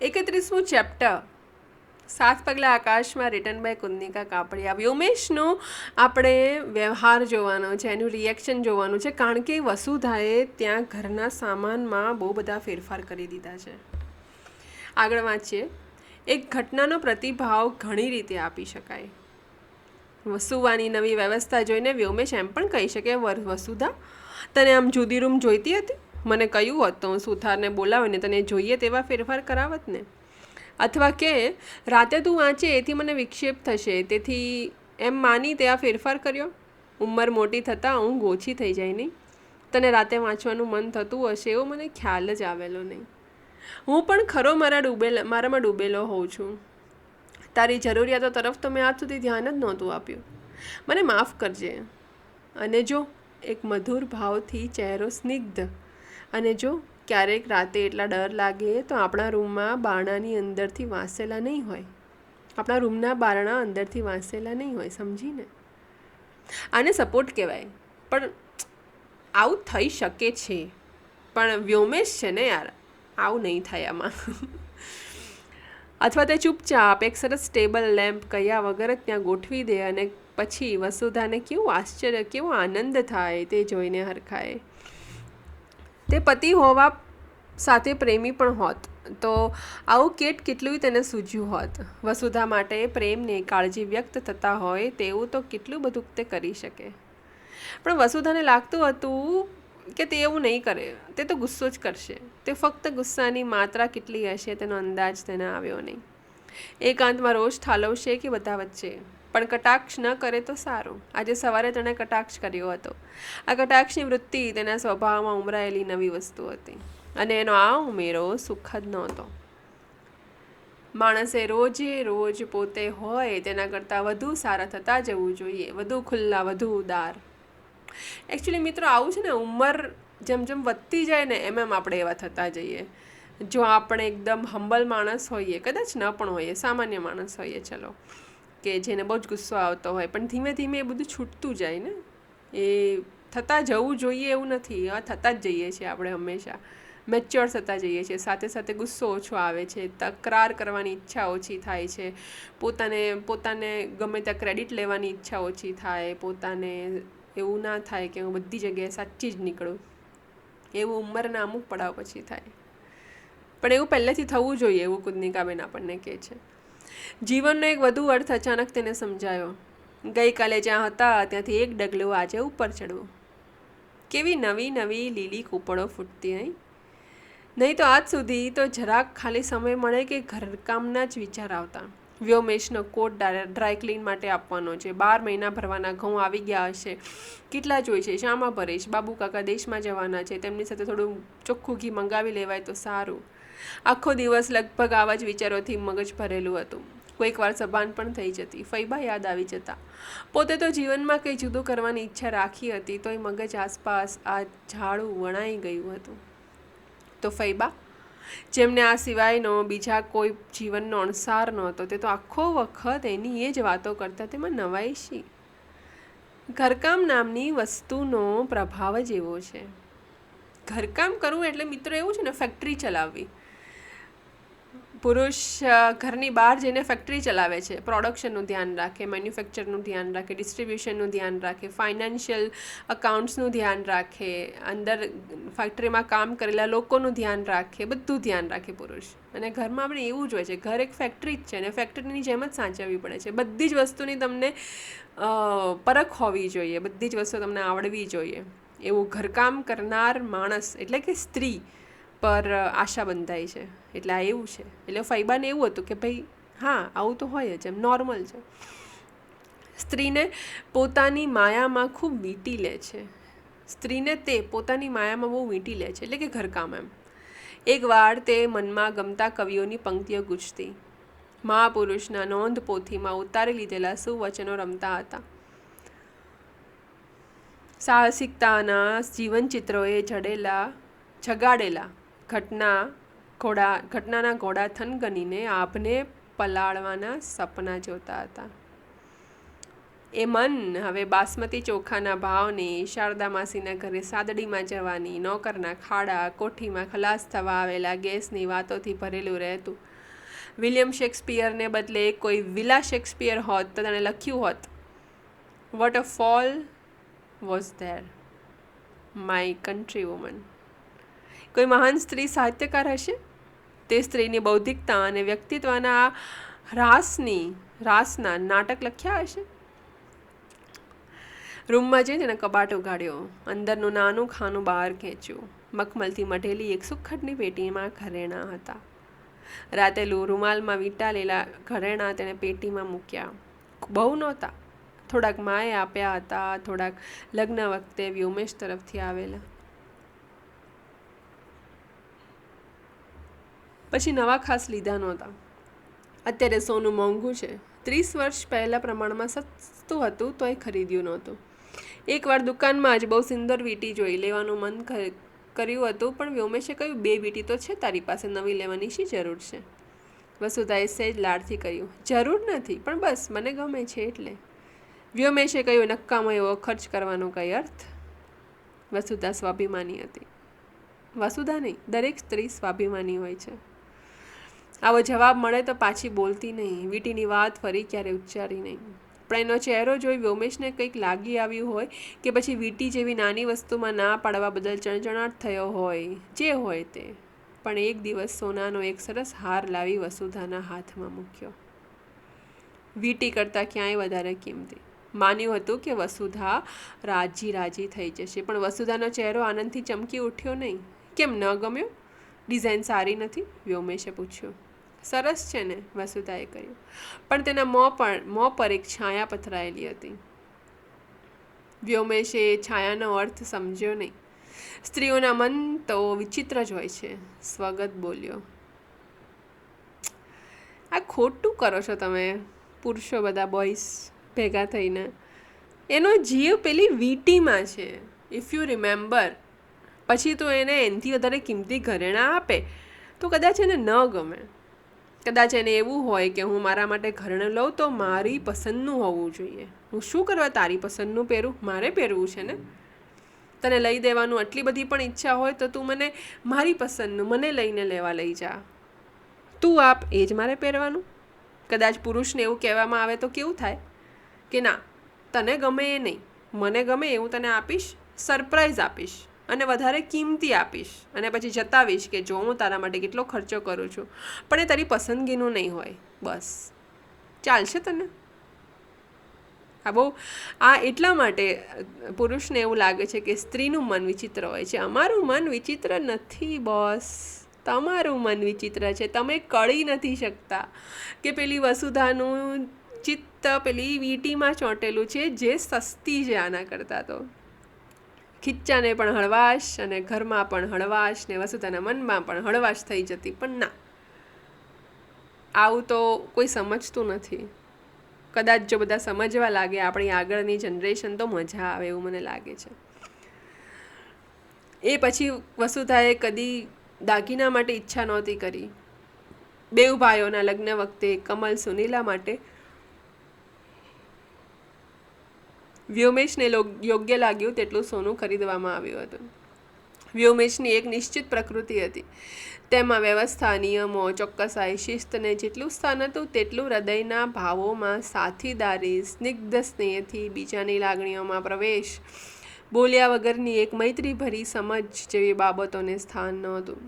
31મું chapter 7 પગલાં આકાશમાં return by કુન્નિકા Kapadia. વ્યોમેશનો આપણે વ્યવહાર જોવાનો છે, એનું રિએક્શન જોવાનું છે, કારણ કે વસુધાએ ત્યાં ઘરના સામાનમાં બહુ બધા ફેરફાર કરી દીધા છે. આગળ વાંચીએ. એક ઘટનાનો પ્રતિભાવ ઘણી રીતે આપી શકાય. વસુવાની નવી વ્યવસ્થા જોઈને વ્યોમેશ એમ પણ કહી શકે, વસુધા તને આમ જુદી રૂમ જોઈતી હતી? મને કહ્યું હોત તો હું સુથારને બોલાવીને તને જોઈએ તેવા ફેરફાર કરાવત ને. અથવા કે રાતે તું વાંચે એથી મને વિક્ષેપ થશે, તેથી એમ માની તે આ ફેરફાર કર્યો. ઉંમર મોટી થતાં ઊંઘ ઓછી થઈ જાય નહીં. તને રાતે વાંચવાનું મન થતું હશે એવો મને ખ્યાલ જ આવેલો નહીં. હું પણ ખરો મારામાં ડૂબેલો હોઉં છું. તારી જરૂરિયાતો તરફ તો મેં આજ સુધી ધ્યાન જ નહોતું આપ્યું. મને માફ કરજે. અને જો એક મધુર ભાવથી ચહેરો સ્નિગ્ધ. અને જો ક્યારેક રાતે એટલા ડર લાગે તો આપણા રૂમમાં બારણાની અંદરથી વાંસેલા નહીં હોય. આપણા રૂમના બારણા અંદરથી વાંસેલા નહીં હોય, સમજીને? આને સપોર્ટ કહેવાય. પણ આવું થઈ શકે છે. પણ વ્યોમેશ છે ને યાર, આવું નહીં થાય આમાં. અથવા તે ચૂપચાપ એક સરસ ટેબલ લેમ્પ કહ્યા વગર જ ત્યાં ગોઠવી દે અને પછી વસુધાને કેવું આશ્ચર્ય, કેવો આનંદ થાય તે જોઈને હરખાય. તે પતિ હોવા સાથે પ્રેમી પણ હોત તો આવું કેટલું તેને સૂઝ્યું હોત. વસુધા માટે પ્રેમને કાળજી વ્યક્ત થતા હોય તેવું તો કેટલું બધું તે કરી શકે. પણ વસુધાને લાગતું હતું કે તે એવું નહીં કરે, તે તો ગુસ્સો જ કરશે. તે ફક્ત ગુસ્સાની માત્રા કેટલી હશે તેનો અંદાજ તેને આવ્યો નહીં. એકાંતમાં રોષ ઠાલવશે કે બધા વચ્ચે, પણ કટાક્ષ ન કરે તો સારું. આજે સવારે તેણે કટાક્ષ કર્યો હતો. આ કટાક્ષની વૃત્તિ તેના સ્વભાવમાં ઉમરાયેલી નવી વસ્તુ હતી અને એનો આ ઉમેરો સુખદ નહોતો. માણસે રોજ પોતે હોય તેના કરતાં વધુ સારા થતા જવું જોઈએ, વધુ ખુલ્લા, વધુ ઉદાર. એકચ્યુઅલી મિત્રો આવું છે ને, ઉંમર જેમ જેમ વધતી જાય ને એમ આપણે એવા થતા જઈએ. જો આપણે એકદમ હમ્બલ માણસ હોઈએ, કદાચ ન પણ હોઈએ, સામાન્ય માણસ હોઈએ, ચલો, કે જેને બહુ જ ગુસ્સો આવતો હોય, પણ ધીમે ધીમે એ બધું છૂટતું જાય ને. એ થતાં જવું જોઈએ એવું નથી, થતાં જ જઈએ છીએ આપણે હંમેશા. મેચ્યોર થતા જઈએ છીએ. સાથે સાથે ગુસ્સો ઓછો આવે છે, તકરાર કરવાની ઈચ્છા ઓછી થાય છે, પોતાને ગમે ત્યાં ક્રેડિટ લેવાની ઈચ્છા ઓછી થાય, પોતાને એવું ના થાય કે હું બધી જગ્યાએ સાચી જ નીકળું. એવું ઉંમરના અમુક પડાવ પછી થાય. પણ એવું પહેલેથી થવું જોઈએ, એવું કુન્નિકાબેન આપણને કહે છે. જીવનનો એક વધુ અર્થ અચાનક તેને સમજાયો. ગઈકાલે જ્યાં હતા ત્યાંથી એક ડગલું આજે ઉપર ચડવું. કેવી નવી નવી લીલી કૂપળો ફૂટતી નહીં. નહીં તો આજ સુધી તો જરાક ખાલી સમય મળે કે ઘરકામના જ વિચાર આવતા. વ્યોમેશનો કોટ ડ્રાય ક્લીન માટે આપવાનો છે, 12 મહિના ભરવાના ઘઉં આવી ગયા હશે, કેટલા જોઈ છે, શામાં ભરીશ, બાબુ કાકા દેશમાં જવાના છે, તેમની સાથે થોડું ચોખ્ખું ઘી મંગાવી લેવાય તો સારું. આખો દિવસ લગભગ આવા જ વિચારોથી મગજ ભરેલું હતું. કોઈક વાર સભાન પણ થઈ જતી. ફૈબા યાદ આવી જતા. પોતે તો જીવનમાં કંઈ જુદું કરવાની ઈચ્છા રાખી હતી, તોય મગજ આસપાસ આ ઝાડું વણાઈ ગયું હતું. તો ફૈબા, જેમને આ સિવાયનો બીજા કોઈ જીવનનો અણસાર નહોતો, તે તો આખો વખત એની એ જ વાતો કરતા. તેમાં નવાઈ શી? ઘરકામ નામની વસ્તુનો પ્રભાવ જ એવો છે. ઘરકામ કરવું એટલે મિત્રો એવું છે ને, ફેક્ટરી ચલાવવી. પુરુષ ઘરની બહાર જઈને ફેક્ટરી ચલાવે છે, પ્રોડક્શનનું ધ્યાન રાખે, મેન્યુફેક્ચરનું ધ્યાન રાખે, ડિસ્ટ્રીબ્યુશનનું ધ્યાન રાખે, ફાઇનાન્શિયલ અકાઉન્ટ્સનું ધ્યાન રાખે, અંદર ફેક્ટરીમાં કામ કરેલા લોકોનું ધ્યાન રાખે, બધું ધ્યાન રાખે પુરુષ. અને ઘરમાં આપણે એવું જ હોય છે, ઘર એક ફેક્ટરી જ છે અને ફેક્ટરીની જેમ જ સાચવવી પડે છે. બધી જ વસ્તુની તમને પરખ હોવી જોઈએ, બધી જ વસ્તુ તમને આવડવી જોઈએ. એવું ઘરકામ કરનાર માણસ એટલે કે સ્ત્રી પર આશા બંધાય છે. એટલે આ એવું છે. એટલે ફૈબાને એવું હતું કે ભાઈ હા, આવું તો હોય જ, એમ નોર્મલ છે. સ્ત્રીને પોતાની માયામાં ખૂબ વીંટી લે છે. સ્ત્રીને તે પોતાની માયામાં બહુ વીંટી લે છે, એટલે કે ઘરકામ. એમ એકવાર તે મનમાં ગમતા કવિઓની પંક્તિઓ ગૂંજતી. મહાપુરુષના નોંધ પોથીમાં ઉતારી લીધેલા સુવચનો રમતા હતા. સાહસિકતાના જીવનચિત્રોએ જગાડેલા ઘટનાના ઘોડા થનગનીને આભને પલાળવાના સપના જોતા હતા. એ મન હવે બાસમતી ચોખાના ભાવની, શારદા માસીના ઘરે સાદડીમાં જવાની, નોકરના ખાડા, કોઠીમાં ખલાસ થવા આવેલા ગેસની વાતોથી ભરેલું રહેતું. વિલિયમ શેક્સપિયરને બદલે કોઈ વિલા શેક્સપિયર હોત તો તેણે લખ્યું હોત, what a fall was there my country woman. કોઈ મહાન સ્ત્રી સાહિત્યકાર હશે, તે સ્ત્રીની બૌદ્ધિકતા અને વ્યક્તિત્વના રાસના નાટક લખ્યા હશે. રૂમમાં જઈને એને કબાટ ઉગાડ્યો, અંદરનું નાનું ખાનું બહાર ખેંચ્યું. મખમલથી મઢેલી એક સુખડની પેટીમાં ઘરેણાં હતા. રાતેલું રૂમાલમાં વીંટાળેલા ઘરેણાં તેણે પેટીમાં મૂક્યા. બહુ નહોતા, થોડાક માએ આપ્યા હતા, થોડાક લગ્ન વખતે વ્યોમેશ તરફથી આવેલા. પછી નવા ખાસ લીધા નહોતા. અત્યારે સોનું મોંઘું છે. 30 વર્ષ પહેલાં પ્રમાણમાં સસ્તું હતું તો એ ખરીદ્યું નહોતું. એકવાર દુકાનમાં જ બહુ સુંદર વીંટી જોઈ લેવાનું મન કર્યું હતું, પણ વ્યોમેશે કહ્યું, 2 વીંટી તો છે તારી પાસે, નવી લેવાની શી જરૂર છે? વસુધાએ સહેજ લાડથી કહ્યું, જરૂર નથી, પણ બસ મને ગમે છે એટલે. વ્યોમેશે કહ્યું, નક્કામો એવો ખર્ચ કરવાનો કઈ અર્થ? વસુધા સ્વાભિમાની હતી. વસુધા નહીં, દરેક સ્ત્રી સ્વાભિમાની હોય છે. આવો જવાબ મળે તો પાછી બોલતી નહીં, વીંટીની વાત ફરી ક્યારે ઉચ્ચારી નહીં. પણ એનો ચહેરો જોઈ વ્યોમેશને કંઈક લાગી આવ્યું હોય કે પછી વીંટી જેવી નાની વસ્તુમાં ના પાડવા બદલ ચણચણાટ થયો હોય, જે હોય તે. પણ એક દિવસ સોનાનો એક સરસ હાર લાવી વસુધાના હાથમાં મૂક્યો. વીંટી કરતાં ક્યાંય વધારે કિંમતી. માન્યું હતું કે વસુધા રાજી થઈ જશે, પણ વસુધાનો ચહેરો આનંદથી ચમકી ઉઠ્યો નહીં. કેમ ન ગમ્યો? ડિઝાઇન સારી નથી? વ્યોમેશે પૂછ્યું. સરસ છે ને, વસુધાએ કહ્યું, પણ તેના મોં પર એક છાયા પથરાયેલી હતી. વ્યોમેશે એ છાયાનો અર્થ સમજ્યો નહીં. સ્ત્રીઓના મન તો વિચિત્ર જ હોય છે, સ્વગત બોલ્યો. આ ખોટું કરો છો તમે પુરુષો બધા, બોಯ್સ ભેગા થઈને. એનો જીવ પેલી વીંટીમાં છે, ઇફ યુ રિમેમ્બર. પછી તો એને એનાથી વધારે કિંમતી ઘરેણાં આપે તો કદાચ એને ન ગમે. કદાચ એને એવું હોય કે હું મારા માટે ઘરેણું લઉં તો મારી પસંદનું હોવું જોઈએ. હું શું કરવા તારી પસંદનું પહેરું? મારે પહેરવું છે ને. તને લઈ દેવાનું આટલી બધી પણ ઈચ્છા હોય તો તું મને મારી પસંદનું મને લઈને લેવા લઈ જા. તું આપ એ જ મારે પહેરવાનું. કદાચ પુરુષને એવું કહેવામાં આવે તો કેવું થાય કે ના, તને ગમે એ નહીં, મને ગમે એવું તને આપીશ, સરપ્રાઈઝ આપીશ અને વધારે કિંમતી આપીશ, અને પછી જતાવીશ કે જો હું તારા માટે કેટલો ખર્ચો કરું છું, પણ એ તારી પસંદગીનું નહીં હોય. બસ ચાલશે તને? આ એટલા માટે પુરુષને એવું લાગે છે કે સ્ત્રીનું મન વિચિત્ર હોય છે. અમારું મન વિચિત્ર નથી બોસ, તમારું મન વિચિત્ર છે. તમે કળી નથી શકતા કે પેલી વસુધાનું ચિત્ત પેલી વીંટીમાં ચોંટેલું છે, જે સસ્તી છે આના કરતાં તો. ખીચ્ચાને પણ હળવાશ અને ઘરમાં પણ હળવાશ ને વસુધાના મનમાં પણ હળવાશ થઈ જતી. પણ ના, આવું તો કોઈ સમજતું નથી. કદાચ જો બધા સમજવા લાગે આપણી આગળની જનરેશન તો મજા આવે એવું મને લાગે છે. એ પછી વસુધાએ કદી દાગીના માટે ઈચ્છા નહોતી કરી. 2 ભાઈઓના લગ્ન વખતે કમલ સુનીલા માટે વ્યોમેશને યોગ્ય લાગ્યું તેટલું સોનું ખરીદવામાં આવ્યું હતું. વ્યોમેશની એક નિશ્ચિત પ્રકૃતિ હતી. તેમાં વ્યવસ્થા, નિયમો, ચોક્કસાઈ, શિસ્તને જેટલું સ્થાન હતું તેટલું હૃદયના ભાવોમાં સાથીદારી, સ્નિગ્ધ સ્નેહથી બીજાની લાગણીઓમાં પ્રવેશ, બોલ્યા વગરની એક મૈત્રીભરી સમજ જેવી બાબતોને સ્થાન નહોતું.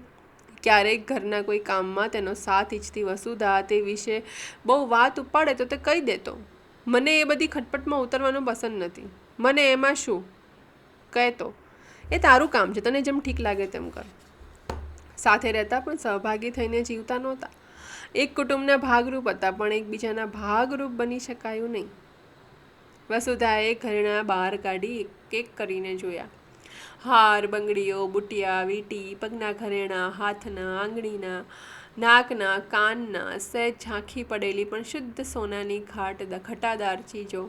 ક્યારેક ઘરના કોઈ કામમાં તેનો સાથ ઈચ્છતી વસુધા તે વિશે બહુ વાત ઉપાડે તો તે કહી દેતો, મને એ બધી ખટપટમાં ઉતરવાનું પસંદ નથી. મને એમાં શું કહેતો, એ તારું કામ છે, તને જેમ ઠીક લાગે તેમ કર. સાથે રહેતા પણ સહભાગી થઈને જીવતા નહોતા. એક કુટુંબના ભાગરૂપ હતા, પણ એકબીજાના ભાગરૂપ બની શકાયું નહીં. વસુધાએ ઘરેણાં બહાર કાઢી એક કરીને જોયા. હાર, બંગડીઓ, બુટિયા, વીંટી, પગના ઘરેણાં, હાથના, આંગળીના, નાકના, કાનના, સહેજ ઝાંખી પડેલી પણ શુદ્ધ સોનાની ઘટાદાર ચીજો.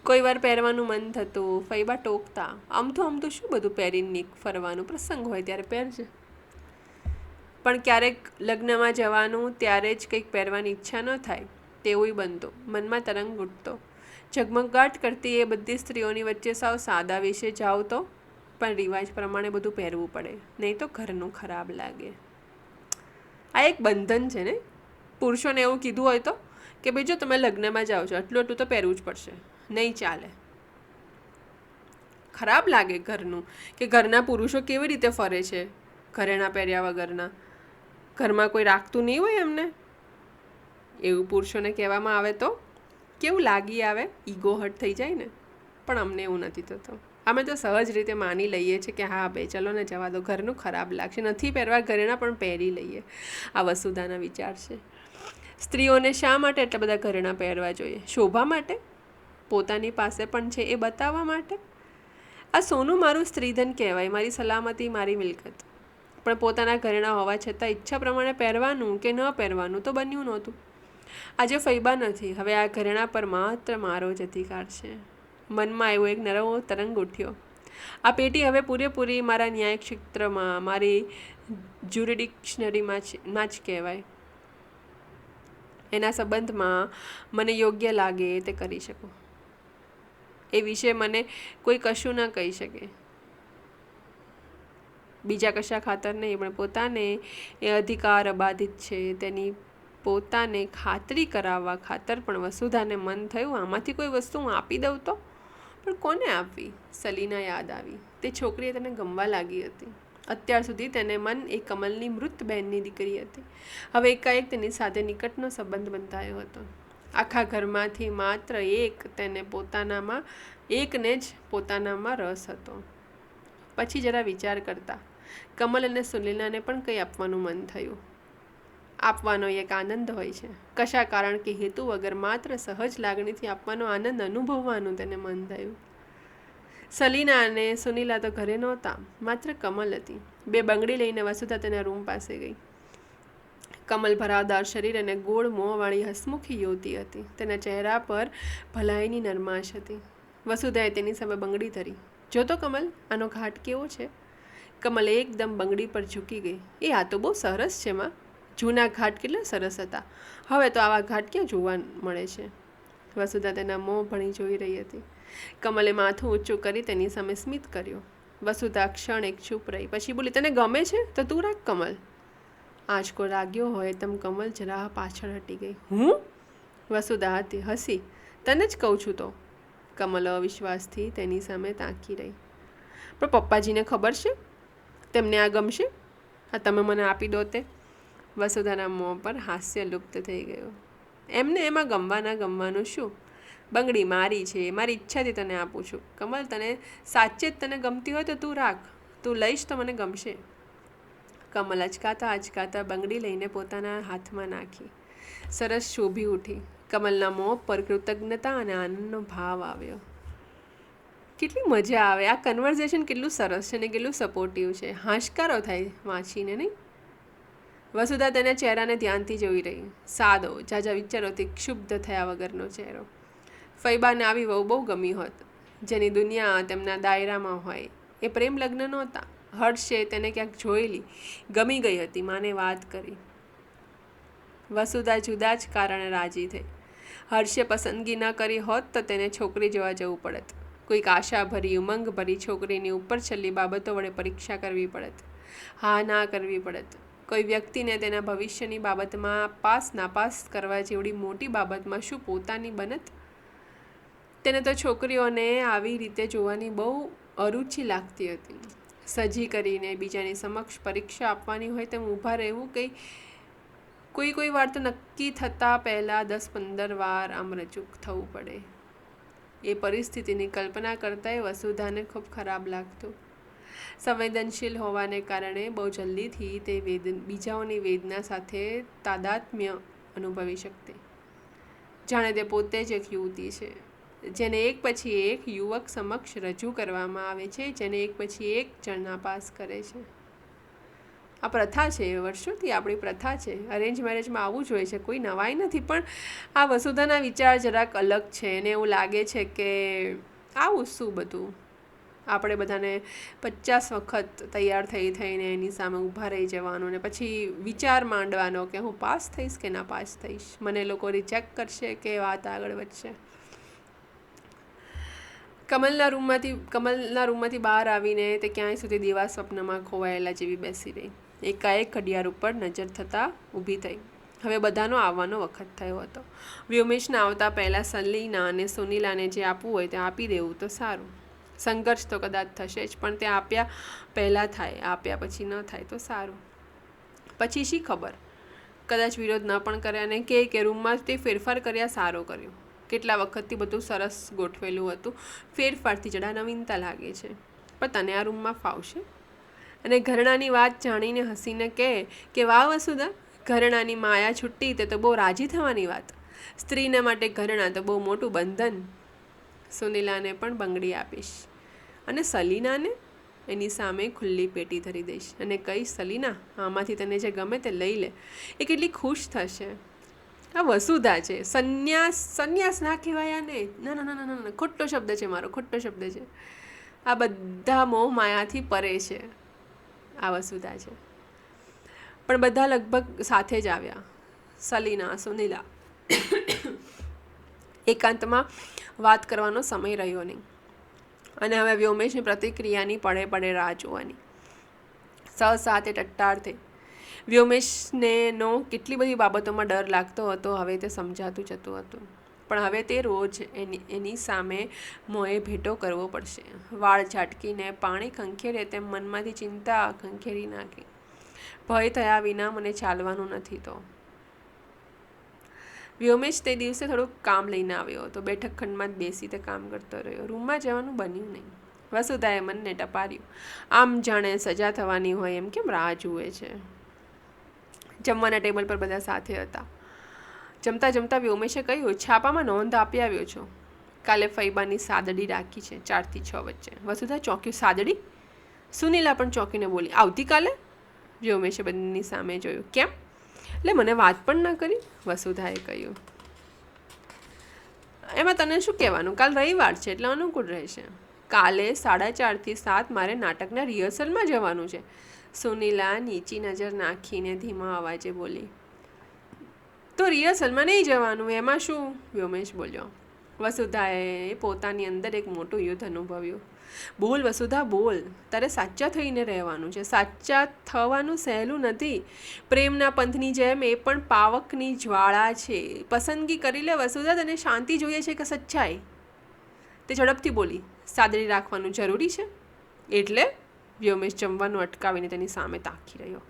કોઈ વાર પહેરવાનું મન થતું. ફૈબા ટોકતા, આમ તો શું બધું પહેરીને ફરવાનું, પ્રસંગ હોય ત્યારે પહેરજે. પણ ક્યારેક લગ્નમાં જવાનું ત્યારે જ કંઈક પહેરવાની ઈચ્છા ન થાય તેવું બનતું. મનમાં તરંગ ઉઠતો. ઝગમગાટ કરતી એ બધી સ્ત્રીઓની વચ્ચે સાવ સાદા વિશે જાઓ તો પણ રિવાજ પ્રમાણે બધું પહેરવું પડે, નહીં તો ઘરનું ખરાબ લાગે. આ એક બંધન છે ને, પુરુષોને એવું કીધું હોય તો કે ભાઈ જો તમે લગ્નમાં જાઓ છો આટલું આટલું તો પહેરવું જ પડશે, નહીં ચાલે. ખરાબ લાગે ઘરનું કે ઘરના પુરુષો કેવી રીતે ફરે છે ઘરેણાં પહેર્યા વગરના, ઘરમાં કોઈ રાખતું નહીં હોય એમને. એવું પુરુષોને કહેવામાં આવે તો કેવું લાગી આવે, ઈગો હર્ટ થઈ જાય ને. પણ અમને એવું નથી થતું, અમે તો સહજ રીતે માની લઈએ છીએ કે હા ભાઈ ચલો ને જવા દો, ઘરનું ખરાબ લાગશે, નથી પહેરવા ઘરેણાં પણ પહેરી લઈએ. આ વસુધાના વિચાર છે. સ્ત્રીઓને શા માટે એટલા બધા ઘરેણાં પહેરવા જોઈએ? શોભા માટે? પોતાની પાસે પણ છે એ બતાવવા માટે? આ સોનું મારું સ્ત્રીધન કહેવાય, મારી સલામતી, મારી મિલકત. પણ પોતાના ઘરેણાં હોવા છતાં ઈચ્છા પ્રમાણે પહેરવાનું કે ન પહેરવાનું તો બન્યું નહોતું. આજે ફૈબા નથી, હવે આ ઘરેણાં પર માત્ર મારો જ અધિકાર છે. મનમાં એવો એક નરવો તરંગ ઉઠ્યો. આ પેટી હવે પૂરેપૂરી મારા ન્યાય ક્ષેત્રમાં, મારી જ્યુરિડિક્શનરીમાં જ કહેવાય. એના સંબંધમાં મને યોગ્ય લાગે તે કરી શકું. એ વિશે મને કોઈ કશું ન કહી શકે. બીજા કશા ખાતર નહીં, પણ પોતાને એ અધિકાર અબાધિત છે તેની પોતાને ખાતરી કરાવવા ખાતર પણ વસુધાને મન થયું આમાંથી કોઈ વસ્તુ હું આપી દઉં તો. પણ કોને આપવી? સલીના યાદ આવી. તે છોકરીએ તેને ગમવા લાગી હતી. અત્યાર સુધી તેને મન એ કમલની મૃત બહેનની દીકરી હતી. હવે એકાએક તેની સાથે નિકટનો સંબંધ બંધાયો હતો. આખા ઘરમાંથી માત્ર એકને જ પોતાનામાં રસ હતો. પછી જરા વિચાર કરતા કમલ અને સુલીલાને પણ કંઈ આપવાનું મન થયું. આપવાનો એક આનંદ હોય છે, કશા કારણ કે હેતુ વગર માત્ર સહજ લાગણીથી આપવાનો આનંદ અનુભવવાનું તેને મન થયું. સલીના અને સુનીલા તો ઘરે નહોતા, માત્ર કમલ હતી. 2 બંગડી લઈને વસુધા તેના રૂમ પાસે ગઈ. કમલ ભરાવદાર શરીર અને ગોળ મોંવાળી હસમુખી યુવતી હતી. તેના ચહેરા પર ભલાઈની નરમાશ હતી. વસુધાએ તેની સામે બંગડી ધરી. જોતો કમલ, આનો ઘાટ કેવો છે? કમલ એકદમ બંગડી પર ઝૂકી ગઈ. આ તો બહુ સરસ છે માં. જૂના ઘાટ કેટલા સરસ હતા, હવે તો આવા ઘાટ ક્યાં જોવા મળે છે? વસુધા તેના મોં ભણી જોઈ રહી હતી. કમલે માથું ઊંચું કરી તેની સામે સ્મિત કર્યો. વસુધા ક્ષણ એક ચૂપ રહી, પછી બોલી, તને ગમે છે તો તું રાખ કમલ. આંચકો લાગ્યો હોય તેમ કમલ જરા પાછળ હટી ગઈ. હું? વસુધા હસી. તને જ કહું છું તો. કમલ અવિશ્વાસથી તેની સામે તાકી રહી. પણ પપ્પાજીને ખબર છે? તેમને આ ગમશે? હા, તમે મને આપી દો તે. વસુધાના મોં પર હાસ્ય લુપ્ત થઈ ગયું. એમને એમાં ગમવાનું શું? બંગડી મારી છે, મારી ઈચ્છાથી તને આપું છું. કમલ, તને સાચે જ તને ગમતી હોય તો તું રાખ, તું લઈશ તો મને ગમશે. કમલ અચકાતા બંગડી લઈને પોતાના હાથમાં નાખી. સરસ શોભી ઉઠી. કમલના મોં પર કૃતજ્ઞતા અને આનંદનો ભાવ આવ્યો. કેટલી મજા આવે! આ કન્વર્ઝેશન કેટલું સરસ છે ને કેટલું સપોર્ટિવ છે. હાશકારો થાય વાંચીને, નહીં? વસુધા તેના ચહેરાને ધ્યાનથી જોઈ રહી. સાદો, ઝાઝા વિચારોથી ક્ષુબ્ધ થયા વગરનો ચહેરો. ફૈબાને આવી વહુ બહુ ગમી હોત, જેની દુનિયા તેમના દાયરામાં હોય. એ પ્રેમ લગ્ન નહોતા. હર્ષે તેને ક્યાંક જોયેલી, ગમી ગઈ હતી, માને વાત કરી. વસુધા જુદા જ કારણે રાજી થઈ. હર્ષે પસંદગી ન કરી હોત તો તેને છોકરી જોવા જવું પડત. કોઈક આશાભરી, ઉમંગભરી છોકરીની ઉપર છેલ્લી બાબતો વડે પરીક્ષા કરવી પડત. હા ના કરવી પડત. કોઈ વ્યક્તિને તેના ભવિષ્યની બાબતમાં પાસ નાપાસ કરવા જેવડી મોટી બાબતમાં શું પોતાની બનત? તેને તો છોકરીઓને આવી રીતે જોવાની બહુ અરુચિ લાગતી હતી. સજી કરીને બીજાની સમક્ષ પરીક્ષા આપવાની હોય તેમ ઊભા રહેવું, કોઈ વાર તો નક્કી થતાં પહેલાં 10-15 વાર આમ રજૂ થવું પડે. એ પરિસ્થિતિની કલ્પના કરતાંય વસુધાને ખૂબ ખરાબ લાગતું. સંવેદનશીલ હોવાને કારણે બહુ જલ્દીથી તે બીજાઓની વેદના સાથે તાદાત્મ્ય અનુભવી શકતી. જાણે તે પોતે જ એક યુવતી છે, જેને એક પછી એક યુવક સમક્ષ રજૂ કરવામાં આવે છે, જેને એક પછી એક જણ પાસ કરે છે. આ પ્રથા છે, વર્ષોથી આપણી પ્રથા છે. અરેન્જ મેરેજમાં આવું જ હોય છે, કોઈ નવાઈ નથી. પણ આ વસુધાના વિચાર જરાક અલગ છે અને એવું લાગે છે કે આવું શું બધું, આપણે બધાને 50 વખત તૈયાર થઈને એની સામે ઊભા રહી જવાનું ને પછી વિચાર માંડવાનો કે હું પાસ થઈશ કે ના પાસ થઈશ, મને લોકો રિજેક્ટ કરશે કે વાત આગળ વધશે. કમલના રૂમમાંથી બહાર આવીને તે ક્યાંય સુધી દીવા સ્વપ્નમાં ખોવાયેલા જેવી બેસી રહી. એકાએક ઘડિયાળ ઉપર નજર થતાં ઊભી થઈ. હવે બધાનો આવવાનો વખત થયો હતો. વ્યોમેશના આવતા પહેલાં સલીના અને સુનીલાને જે આપવું હોય તે આપી દેવું તો સારું. સંઘર્ષ તો કદાચ થશે જ, પણ તે આપ્યા પહેલાં થાય, આપ્યા પછી ન થાય તો સારું. પછી શી ખબર, કદાચ વિરોધ ન પણ કરે અને કે રૂમમાં તે ફેરફાર કર્યા સારો કર્યો. કેટલા વખતથી બધું સરસ ગોઠવેલું હતું, ફેરફારથી જરા નવીનતા લાગે છે. પણ તને આ રૂમમાં ફાવશે? અને ઘરેણાની વાત જાણીને હસીને કે વાહ વસુધા, ઘરેણાની માયા છૂટી તે તો બહુ રાજી થવાની વાત. સ્ત્રીને માટે ઘરેણા તો બહુ મોટું બંધન. સુનીલાને પણ બંગડી આપીશ અને સલીનાને એની સામે ખુલ્લી પેટી ધરી દઈશ અને કહીશ, સલીના, આમાંથી તને જે ગમે તે લઈ લે. એ કેટલી ખુશ થશે. આ વસુધા છે, સંન્યાસ ના કહેવાય આને. ના ના ના ના ના, ખોટો શબ્દ છે મારો, ખોટો શબ્દ છે. આ બધા મોહ માયાથી પરે છે. આ વસુધા છે. પણ બધા લગભગ સાથે જ આવ્યા, સલીના, સુનીલા. એકાંતમાં વાત કરવાનો સમય રહ્યો નહીં અને હવે વ્યોમેશની પ્રતિક્રિયાની પડે રાહ જોવાની. સહસા તે ટટ્ટાર થઈ. વ્યોમેશને કેટલી બધી બાબતોમાં ડર લાગતો હતો હવે તે સમજાતું જતું હતું. પણ હવે તે રોજ એની સામે મોંએ ભેટો કરવો પડશે. વાળ ઝાટકીને પાણી ખંખેરે તેમ મનમાંથી ચિંતા ખંખેરી નાખી. ભય થયા વિના મને ચાલવાનું નથી તો. વ્યોમેશ તે દિવસે થોડુંક કામ લઈને આવ્યો હતો. બેઠક ખંડમાં જ બેસી તે કામ કરતો રહ્યો. રૂમમાં જવાનું બન્યું નહીં. વસુધાએ મનને ટપાર્યું. આમ જાણે સજા થવાની હોય એમ કેમ રાહ જુએ છે. જમવાના ટેબલ પર બધા સાથે હતા. જમતા જમતા વ્યોમેશે કહ્યું, છાપામાં નોંધ આપી આવ્યો છો. કાલે ફૈબાની સાદડી રાખી છે 4 થી 6 વચ્ચે. વસુધા ચોંક્યું. સાદડી? સુનીલા પણ ચોંકીને બોલી, આવતીકાલે? વ્યોમેશે બંનેની સામે જોયું. કેમ? એટલે મને વાત પણ ન કરી, વસુધાએ કહ્યું. એમાં તને શું કહેવાનું, કાલ રવિવાર છે એટલે અનુકૂળ રહેશે. કાલે 4:30 થી 7 મારે નાટકના રિહર્સલમાં જવાનું છે. સુનીલા નીચી નજર નાખીને ધીમા અવાજે બોલી. તો રિહર્સલમાં નહીં જવાનું, એમાં શું? વ્યોમેશ બોલ્યો. વસુધાએ પોતાની અંદર એક મોટું યુદ્ધ અનુભવ્યું. બોલ વસુધા, બોલ. તારે સાચા થઈને રહેવાનું છે. સાચા થવાનું સહેલું નથી. પ્રેમના પંથની જેમ એ પણ પાવકની જ્વાળા છે. પસંદગી કરી લે વસુધા, તને શાંતિ જોઈએ છે કે સચ્ચાઈ? તે ઝડપથી બોલી. સાદડી રાખવાનું જરૂરી છે એટલે? વ્યોમેશ જમવાનું અટકાવીને તેની સામે તાકી રહ્યો.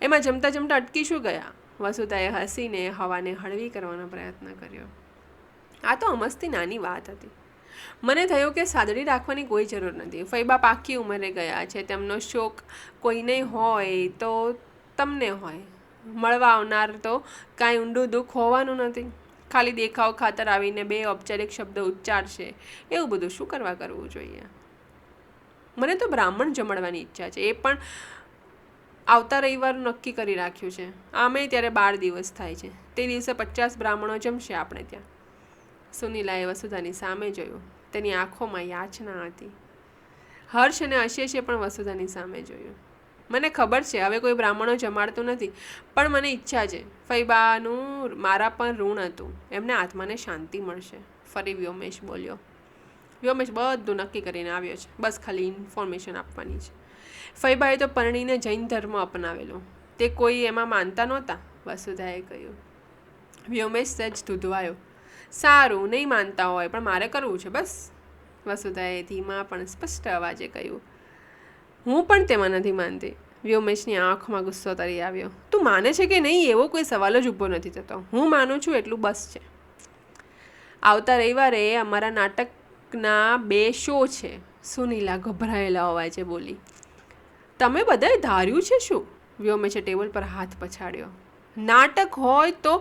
એમાં જમતા જમતા અટકી શું ગયા? વસુધાએ હસીને હવાને હળવી કરવાનો પ્રયત્ન કર્યો. આ તો અમસ્તી નાની વાત હતી. મને થયું કે સાદડી રાખવાની કોઈ જરૂર નથી. ફૈબા પાકી ઉંમરે ગયા છે. તેમનો શોક કોઈને હોય તો તમને હોય. મળવા આવનાર તો કાંઈ ઊંડું દુઃખ હોવાનું નથી. ખાલી દેખાવ ખાતર આવીને 2 ઔપચારિક શબ્દ ઉચ્ચારશે. એવું બધું શું કરવું જોઈએ? મને તો બ્રાહ્મણ જમાડવાની ઈચ્છા છે. એ પણ આવતા રવિવારનું નક્કી કરી રાખ્યું છે. આમે ત્યારે 12 દિવસ થાય છે. તે દિવસે 50 બ્રાહ્મણો જમશે આપણે ત્યાં. સુનીલાએ વસુધાની સામે જોયું. તેની આંખોમાં યાચના હતી. હર્ષ અને અશેષે પણ વસુધાની સામે જોયું. મને ખબર છે હવે કોઈ બ્રાહ્મણો જમાડતું નથી, પણ મને ઈચ્છા છે. ફૈબાનું મારા પર ઋણ હતું. એમને આત્માને શાંતિ મળશે. ફરી વ્યોમેશ બોલ્યો. વ્યોમેશ બધું નક્કી કરીને આવ્યો છે. બસ ખાલી ઇન્ફોર્મેશન આપવાની છે. ફૈબાએ તો પરણીને જૈન ધર્મ અપનાવેલો. તે કોઈ એમાં માનતા નહોતા, વસુધાએ કહ્યું. વ્યોમેશ સહેજ ધૂધવાયો. સારું, નહીં માનતા હોય પણ મારે કરવું છે બસ, વસુધાએ ધીમા પણ સ્પષ્ટ અવાજે કહ્યું. હું પણ તેમાં નથી માનતી. વ્યોમેશની આંખમાં ગુસ્સો તરી આવ્યો. તું માને છે કે નહીં એવો કોઈ સવાલ જ ઊભો નથી થતો. હું માનું છું એટલું બસ છે. આવતા રવિવારે અમારા નાટકના 2 શો છે. સુનીલા ગભરાયેલા અવાજે બોલી. તમે બધાએ ધાર્યું છે શું? વ્યોમેશે ટેબલ પર હાથ પછાડ્યો. નાટક હોય તો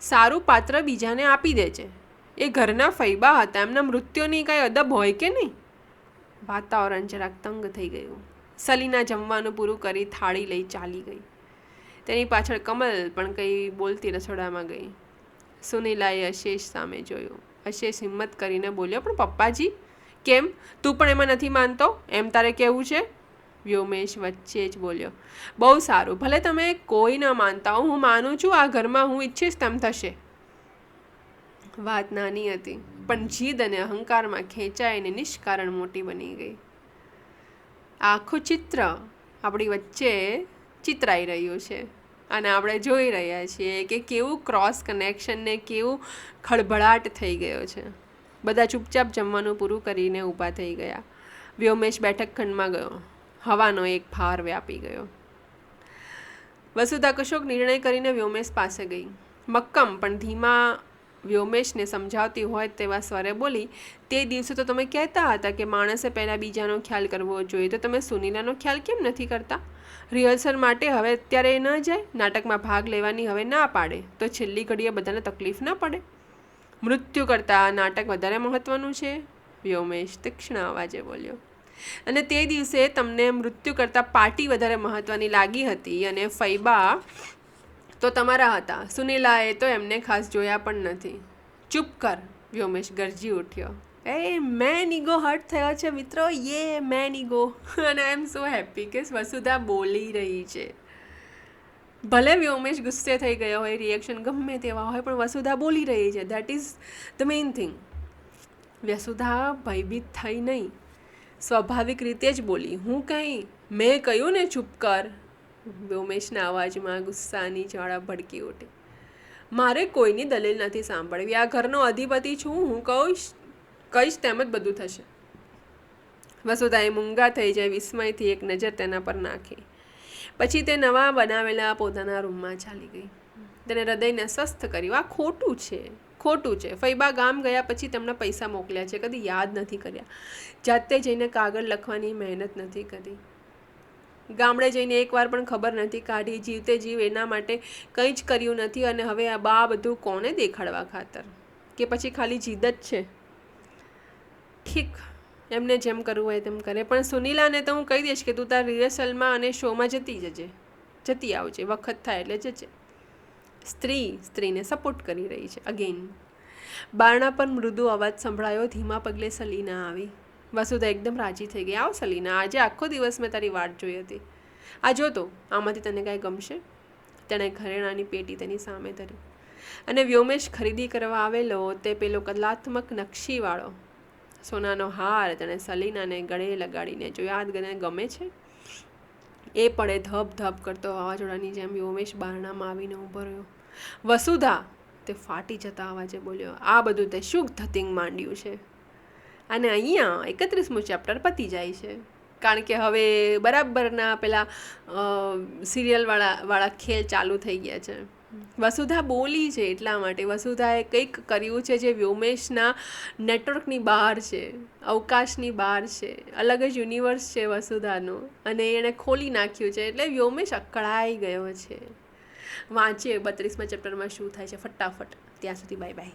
સારું પાત્ર બીજાને આપી દે છે. એ ઘરના ફૈબા હતા, એમના મૃત્યુની કાંઈ અદબ હોય કે નહીં? વાતાવરણ જરાક તંગ થઈ ગયું. સલીના જમવાનું પૂરું કરી થાળી લઈ ચાલી ગઈ. તેની પાછળ કમલ પણ કંઈ બોલતી રસોડામાં ગઈ. સુનીલાએ અશેષ સામે જોયું. અશેષ હિંમત કરીને બોલ્યો, પણ પપ્પાજી, કેમ? તું પણ એમાં નથી માનતો એમ તારે કહેવું છે? વ્યોમેશ વચ્ચે જ બોલ્યો. બહુ સારું, ભલે તમે કોઈ ન માનતા હો, હું માનું છું. આ ઘરમાં હું ઈચ્છીશ તેમ થશે. વાત નાની હતી, પણ જીદ અને અહંકારમાં ખેંચાઈને નિષ્કારણ મોટી બની ગઈ. આખું ચિત્ર આપણી વચ્ચે ચિતરાઈ રહ્યું છે. અને આપણે જોઈ રહ્યા છીએ કે કેવું ક્રોસ કનેક્શન ને કેવું ખળભળાટ થઈ ગયો છે. બધા ચૂપચાપ જમવાનું પૂરું કરીને ઊભા થઈ ગયા. વ્યોમેશ બેઠક ખંડમાં ગયો. હવાનો એક ફાર વ્યાપી ગયો. વસુધા કશોક નિર્ણય કરીને વ્યોમેશ પાસે ગઈ. મક્કમ પણ ધીમા વ્યોમેશને સમજાવતી હોય તેવા સ્વરે બોલી, તે દિવસે તો તમે કહેતા હતા કે માણસે પહેલાં બીજાનો ખ્યાલ કરવો જોઈએ, તો તમે સુનીલાનો ખ્યાલ કેમ નથી કરતા? રિહર્સલ માટે હવે અત્યારે ન જાય? નાટકમાં ભાગ લેવાની હવે ના પાડે તો છેલ્લી ઘડીએ બધાને તકલીફ ના પડે? મૃત્યુ કરતાં નાટક વધારે મહત્ત્વનું છે, વ્યોમેશ તીક્ષ્ણ અવાજે બોલ્યો. અને તે દિવસે તમને મૃત્યુ કરતાં પાર્ટી વધારે મહત્ત્વની લાગી હતી, અને ફૈબા તો તમારા હતા. સુનીલાએ તો એમને ખાસ જોયા પણ નથી. ચૂપ કર, વ્યોમેશ ગરજી ઉઠ્યો. મેન ઈગો હર્ટ થયો છે મિત્રો, મેન ઈગો. અને આઈ એમ સો હેપી કે વસુધા બોલી રહી છે. ભલે વ્યોમેશ ગુસ્સે થઈ ગયો હોય, રિએક્શન ગમે તેવા હોય, પણ વસુધા બોલી રહી છે. That is the main thing. Vasudha ભયભીત થઈ નહીં, સ્વાભાવિક રીતે જ બોલી. મેં કહ્યું ને ચૂપ કર. વ્યોમેશના અવાજમાં ગુસ્સાની જ્વાળા ભડકી ઉઠી. મારે કોઈની દલીલ નથી સાંભળવી. આ ઘરનો અધિપતિ છું હું. કહીશ તેમ જ બધું થશે. વસુધાએ મૂંગા થઈ જાય વિસ્મયથી એક નજર તેના પર નાખી. પછી તે નવા બનાવેલા પોતાના રૂમમાં ચાલી ગઈ. તેને હૃદયને સ્વસ્થ કર્યું. આ ખોટું છે. ફૈબા ગામ ગયા પછી તેમણે પૈસા મોકલ્યા છે, કદી યાદ નથી કર્યા. જાતે જઈને કાગળ લખવાની મહેનત નથી કરી. ગામડે જઈને એકવાર પણ ખબર નથી કાઢી. જીવતે જીવ એના માટે કંઈ જ કર્યું નથી. અને હવે આ બધું કોને દેખાડવા ખાતર? કે પછી ખાલી જીદ જ છે? ઠીક, એમને જેમ કરવું હોય તેમ કરે. પણ સુનીલાને તો હું કહી દઈશ કે તું તાર રિહર્સલમાં અને શોમાં જતી આવજે. વખત થાય એટલે જજે. સ્ત્રીને સપોર્ટ કરી રહી છે. અગેન બારણા પર મૃદુ અવાજ સંભળાયો. ધીમા પગલે સલીના આવી. વસુધા એકદમ રાજી થઈ ગઈ. આવ સલીના, આજે આખો દિવસ મેં તારી વાટ જોઈ હતી. આ જો તો, આમાંથી તને કાંઈ ગમશે? તેણે ઘરેણાની પેટી તેની સામે ધરી. અને વ્યોમેશ ખરીદી કરવા આવેલો તે પેલો કલાત્મક નકશીવાળો સોનાનો હાર તેણે સલીનાને ગળે લગાડીને જોયો. આ તને ગમે છે? એ પડે ધબ ધબ કરતો વાવાઝોડાની જેમ વ્યોમેશ બારણામાં આવીને ઊભો રહ્યો. વસુધા, તે ફાટી જતા અવાજે બોલ્યો, આ બધું તે શું ધતિંગ માંડ્યું છે? અને અહીંયા 31મું ચેપ્ટર પતી જાય છે. કારણ કે હવે બરાબરના પેલા સિરિયલવાળા ખેલ ચાલુ થઈ ગયા છે. વસુધા બોલી છે એટલા માટે. વસુધાએ કંઈક કર્યું છે જે વ્યોમેશના નેટવર્કની બહાર છે, અવકાશની બહાર છે. અલગ જ યુનિવર્સ છે વસુધાનો, અને એણે ખોલી નાખ્યું છે. એટલે વ્યોમેશ અકળાઈ ગયો છે. વાંચીએ 32મા ચેપ્ટરમાં શું થાય છે ફટાફટ. ત્યાં સુધી બાય બાય.